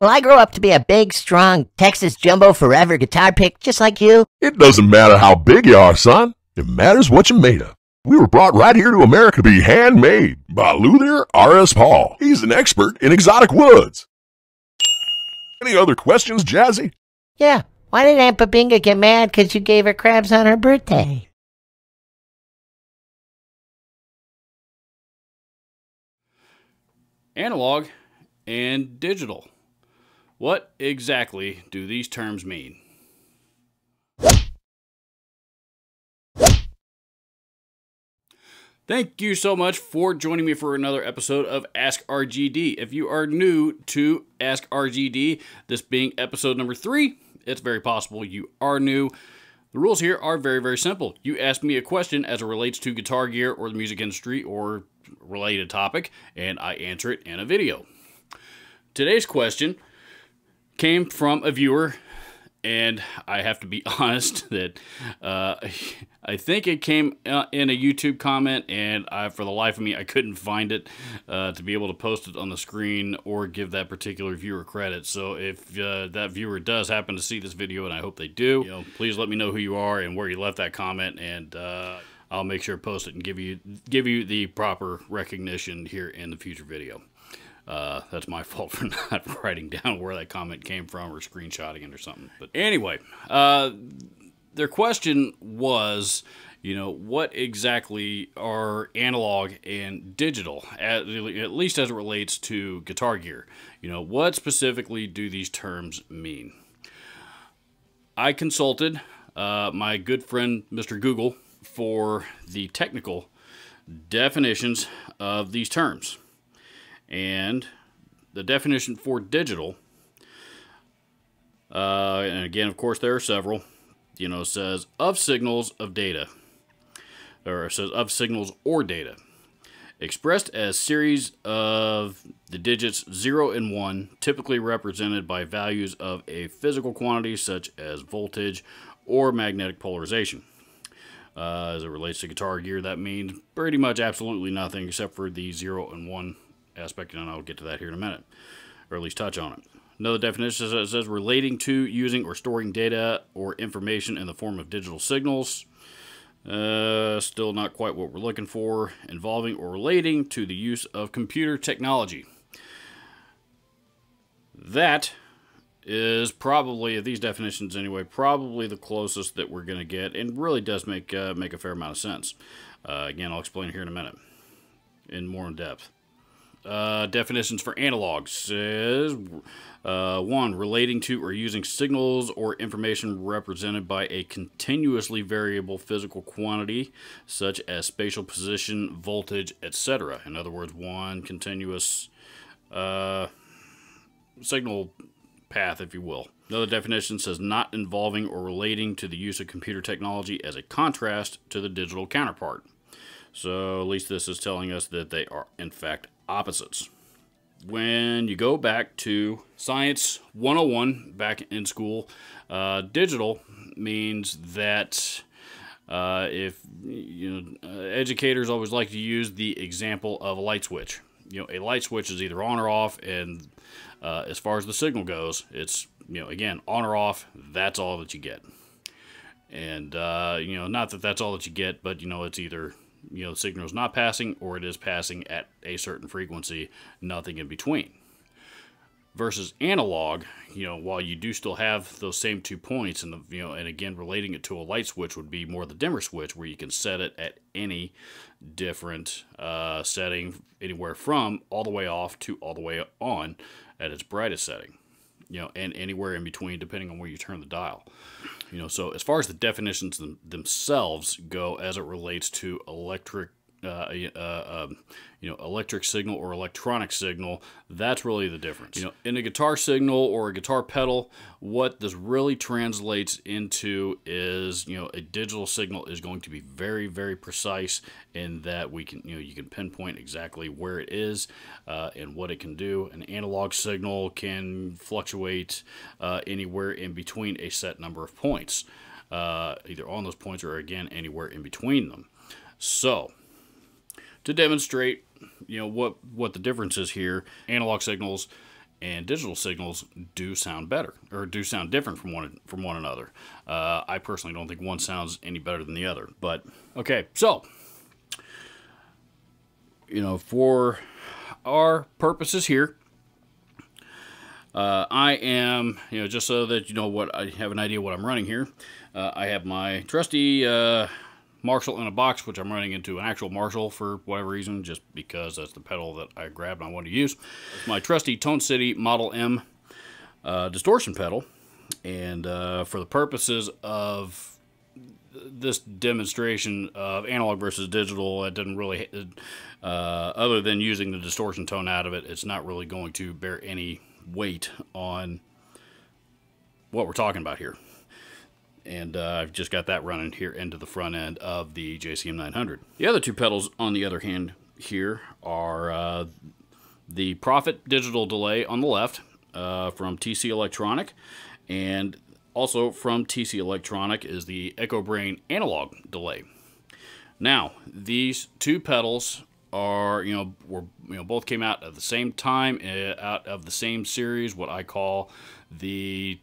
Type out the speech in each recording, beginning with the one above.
Well, I grew up to be a big, strong Texas Jumbo Forever guitar pick just like you. It doesn't matter how big you are, son. It matters what you're made of. We were brought right here to America to be handmade by Luther R.S. Paul. He's an expert in exotic woods. Any other questions, Jazzy? Yeah, why did Aunt Babinga get mad because you gave her crabs on her birthday? Analog and digital. What exactly do these terms mean? Thank you so much for joining me for another episode of Ask RGD. If you are new to Ask RGD, this being episode number 3, it's very possible you are new. The rules here are very, very simple. You ask me a question as it relates to guitar gear or the music industry or related topic, and I answer it in a video. Today's question came from a viewer, and I have to be honest that I think it came in a YouTube comment, and for the life of me, I couldn't find it to be able to post it on the screen or give that particular viewer credit. So if that viewer does happen to see this video, and I hope they do, please let me know who you are and where you left that comment, and I'll make sure to post it and give you the proper recognition here in the future video. That's my fault for not writing down where that comment came from or screenshotting it or something. But anyway, their question was, what exactly are analog and digital, at least as it relates to guitar gear? What specifically do these terms mean? I consulted my good friend, Mr. Google, for the technical definitions of these terms. And the definition for digital, and again, of course, there are several, says of signals of data, or it says of signals or data, expressed as series of the digits 0 and 1, typically represented by values of a physical quantity such as voltage or magnetic polarization. As it relates to guitar gear, that means pretty much absolutely nothing except for the 0 and 1 aspect, and I'll get to that here in a minute, or at least touch on it. Another definition says relating to, using, or storing data or information in the form of digital signals. Still not quite what we're looking for. Involving or relating to the use of computer technology. That is probably, of these definitions anyway, probably the closest that we're going to get, and really does make a fair amount of sense. Again, I'll explain here in a minute, in more in depth. Definitions for analog says 1. Relating to or using signals or information represented by a continuously variable physical quantity such as spatial position, voltage, etc. In other words, one continuous signal path, if you will. Another definition says not involving or relating to the use of computer technology as a contrast to the digital counterpart. So at least this is telling us that they are in fact opposites. When you go back to Science 101 back in school, digital means that if educators always like to use the example of a light switch. A light switch is either on or off, and as far as the signal goes, it's again on or off. That's all that you get, and not that that's all that you get, but it's either the signal is not passing or it is passing at a certain frequency, nothing in between. Versus analog, while you do still have those same 2 points, and and again relating it to a light switch would be more the dimmer switch, where you can set it at any different setting, anywhere from all the way off to all the way on at its brightest setting, and anywhere in between depending on where you turn the dial. So as far as the definitions themselves go, as it relates to electric signal or electronic signal, that's really the difference. In a guitar signal or a guitar pedal, what this really translates into is, a digital signal is going to be very, very precise in that we can, you can pinpoint exactly where it is and what it can do. An analog signal can fluctuate anywhere in between a set number of points, either on those points or again anywhere in between them. So to demonstrate, what the difference is here, analog signals and digital signals do sound better, or do sound different from one another. I personally don't think one sounds any better than the other. But okay, so for our purposes here, I am, just so that you know what, I have an idea what I'm running here. I have my trusty Marshall in a box, which I'm running into an actual Marshall for whatever reason, just because that's the pedal that I grabbed and I wanted to use. It's my trusty Tone City Model M distortion pedal, and for the purposes of this demonstration of analog versus digital, it didn't really, other than using the distortion tone out of it, it's not really going to bear any weight on what we're talking about here. And I've just got that running here into the front end of the JCM 900. The other two pedals, on the other hand, here are the Prophet digital delay on the left from TC Electronic, and also from TC Electronic is the Echo Brain analog delay. Now, these two pedals are, both came out at the same time, out of the same series, what I call the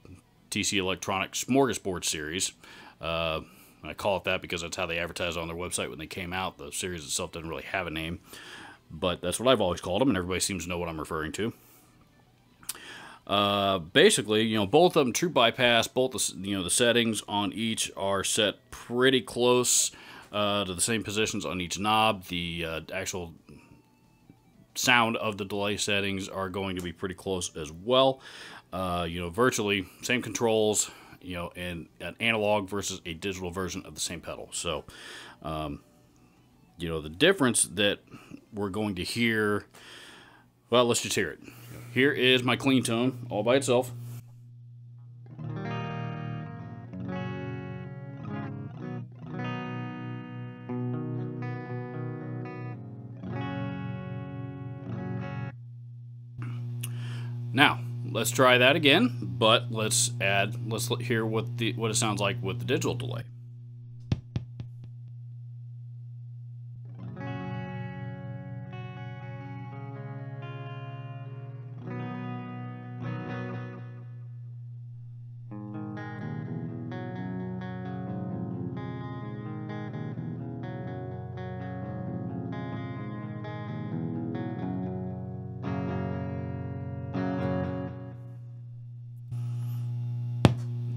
TC Electronic Smorgasbord series. I call it that because that's how they advertised on their website when they came out. The series itself doesn't really have a name, but that's what I've always called them, and everybody seems to know what I'm referring to. Basically, both of them true bypass. Both the settings on each are set pretty close to the same positions on each knob. The actual sound of the delay settings are going to be pretty close as well. Virtually same controls, and an analog versus a digital version of the same pedal. So, the difference that we're going to hear, well, let's just hear it. Here is my clean tone all by itself. Now, let's try that again, but let's hear what it sounds like with the digital delay.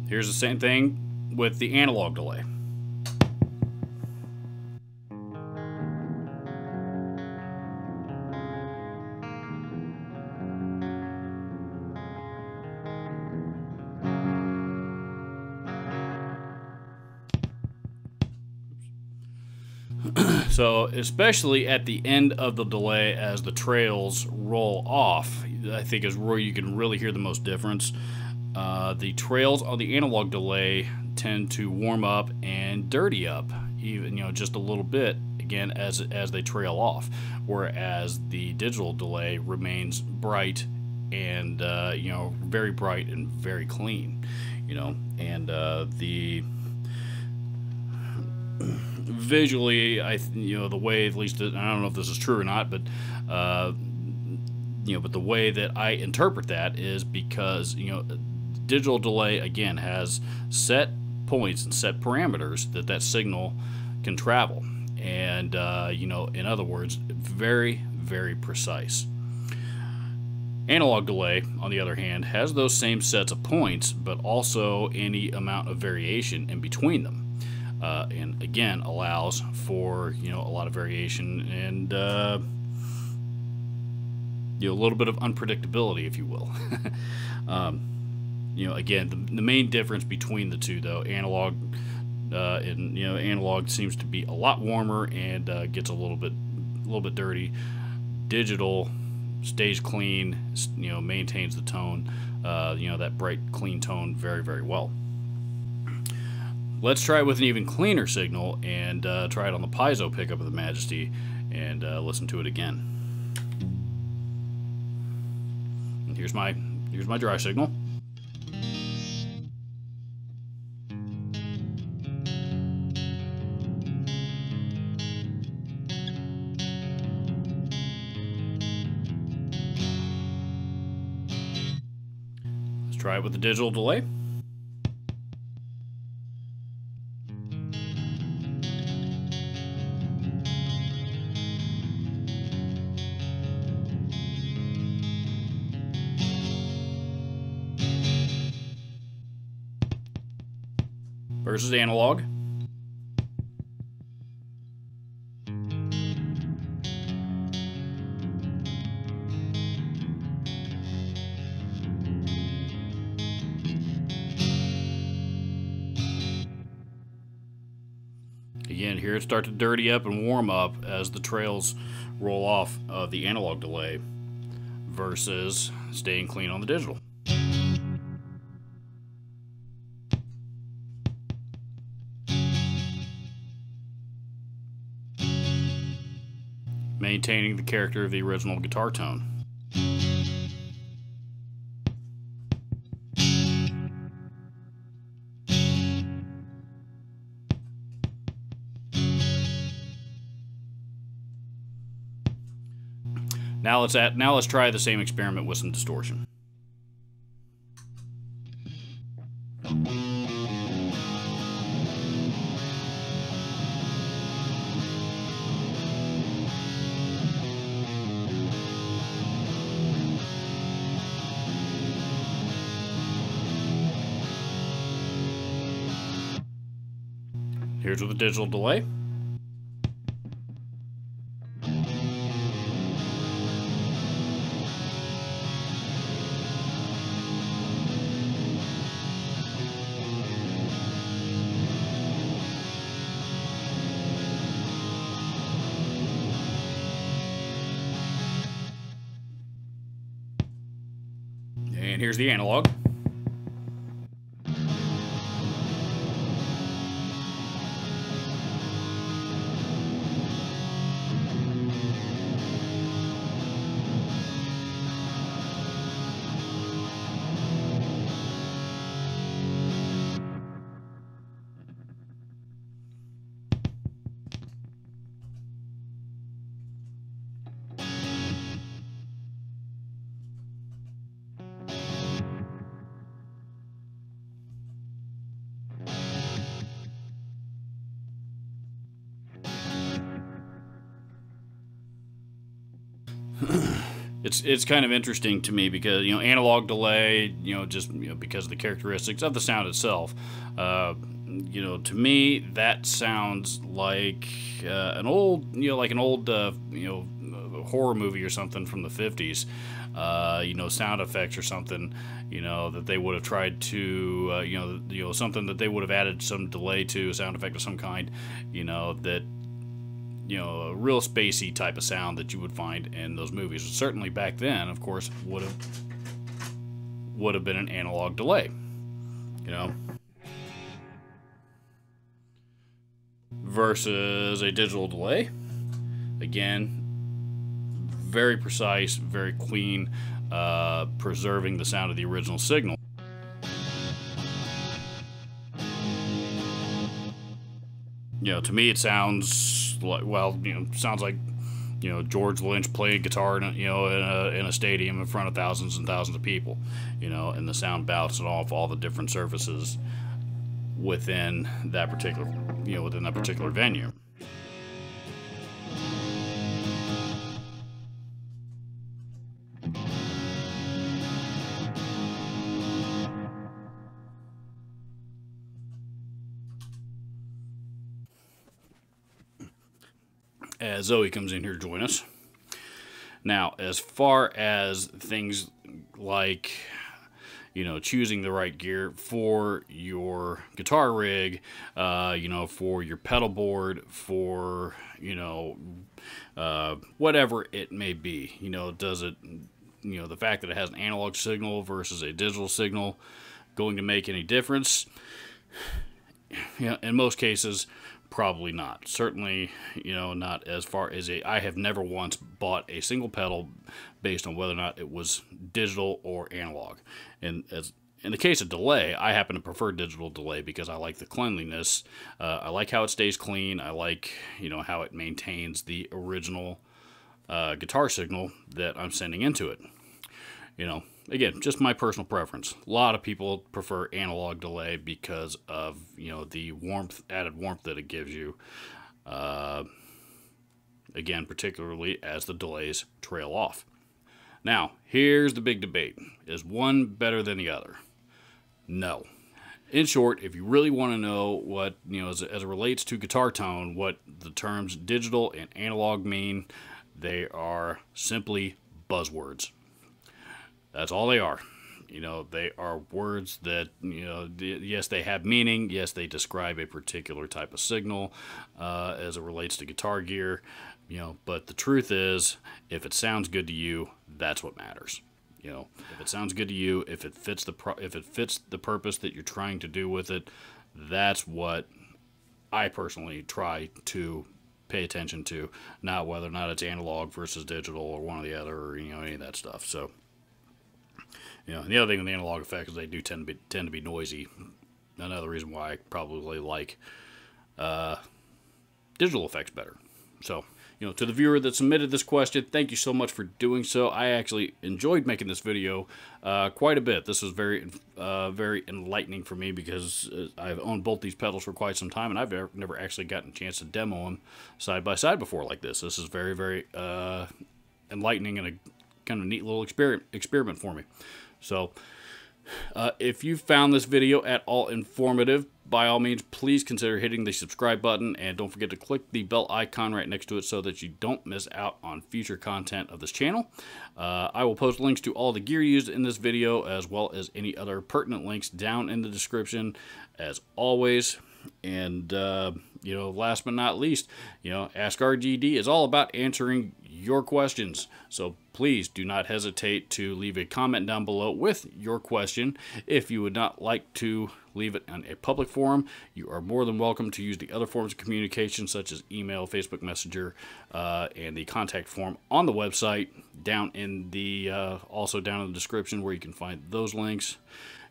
Here's the same thing with the analog delay. So, especially at the end of the delay as the trails roll off, I think is where you can really hear the most difference. The trails on the analog delay tend to warm up and dirty up, even just a little bit again as they trail off, whereas the digital delay remains bright and very bright and very clean, and the visually, the way, at least, I don't know if this is true or not, but but the way that I interpret that is because digital delay again has set points and set parameters that signal can travel, and in other words, very, very precise. Analog delay, on the other hand, has those same sets of points, but also any amount of variation in between them, and again allows for a lot of variation and a little bit of unpredictability, if you will. Again, the main difference between the two, though, analog analog seems to be a lot warmer and gets a little bit dirty. Digital stays clean, maintains the tone, that bright, clean tone very, very well. Let's try it with an even cleaner signal and try it on the piezo pickup of the Majesty and listen to it again. And here's my dry signal. try it with the digital delay. Versus analog. Again, here it starts to dirty up and warm up as the trails roll off of the analog delay versus staying clean on the digital. Maintaining the character of the original guitar tone. Now let's try the same experiment with some distortion. Here's with the digital delay. And here's the analog. It's kind of interesting to me because, analog delay, just because of the characteristics of the sound itself. To me that sounds like an old horror movie or something from the 50s. Sound effects or something, that they would have tried to, something that they would have added some delay to, a sound effect of some kind, that a real spacey type of sound that you would find in those movies. Certainly back then, of course, would have been an analog delay, versus a digital delay. Again, very precise, very clean, preserving the sound of the original signal. To me it sounds like, George Lynch playing guitar in a stadium in front of thousands and thousands of people, and the sound bouncing off all the different surfaces within that particular venue. As Zoe comes in here to join us. Now, as far as things like, choosing the right gear for your guitar rig, for your pedal board, for, whatever it may be, does it, the fact that it has an analog signal versus a digital signal going to make any difference? In most cases, probably not. Certainly, not as far as I have never once bought a single pedal based on whether or not it was digital or analog. And as in the case of delay, I happen to prefer digital delay because I like the cleanliness. I like how it stays clean. I like, how it maintains the original guitar signal that I'm sending into it. again, just my personal preference. A lot of people prefer analog delay because of, you know, the added warmth that it gives you. Again, particularly as the delays trail off. Now, here's the big debate. Is one better than the other? No. In short, if you really want to know what, you know, as it relates to guitar tone, what the terms digital and analog mean, they are simply buzzwords. That's all they are. You know, they are words that, you know, yes, they have meaning. Yes, they describe a particular type of signal as it relates to guitar gear. You know, but the truth is, if it sounds good to you, that's what matters. You know, if it sounds good to you, if it fits the purpose that you're trying to do with it, that's what I personally try to pay attention to, not whether or not it's analog versus digital or one or the other, or, you know, any of that stuff. So, you know, the other thing with the analog effects is they do tend to be noisy. Another reason why I probably like digital effects better. So, you know, to the viewer that submitted this question, thank you so much for doing so. I actually enjoyed making this video quite a bit. This was very enlightening for me because I've owned both these pedals for quite some time, and I've never actually gotten a chance to demo them side by side before like this. This is very, very enlightening and a kind of neat little experiment for me. So, if you found this video at all informative, by all means, please consider hitting the subscribe button, and don't forget to click the bell icon right next to it so that you don't miss out on future content of this channel. I will post links to all the gear used in this video, as well as any other pertinent links down in the description, as always. And, you know, last but not least, you know, Ask RGD is all about answering your questions. So please do not hesitate to leave a comment down below with your question. If you would not like to leave it on a public forum, you are more than welcome to use the other forms of communication, such as email, Facebook Messenger, and the contact form on the website down in the also down in the description, where you can find those links.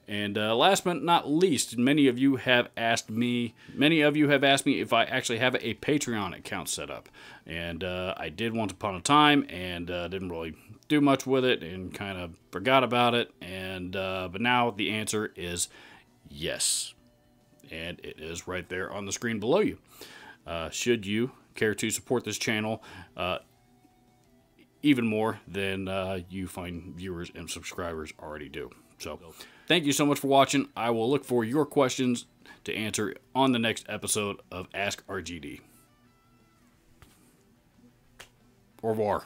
And last but not least, many of you have asked me if I actually have a Patreon account set up. And I did once upon a time, and didn't really do much with it, and kind of forgot about it. And but now the answer is yes, and it is right there on the screen below you. Should you care to support this channel even more than you find viewers and subscribers already do. So, thank you so much for watching. I will look for your questions to answer on the next episode of Ask RGD. Au revoir.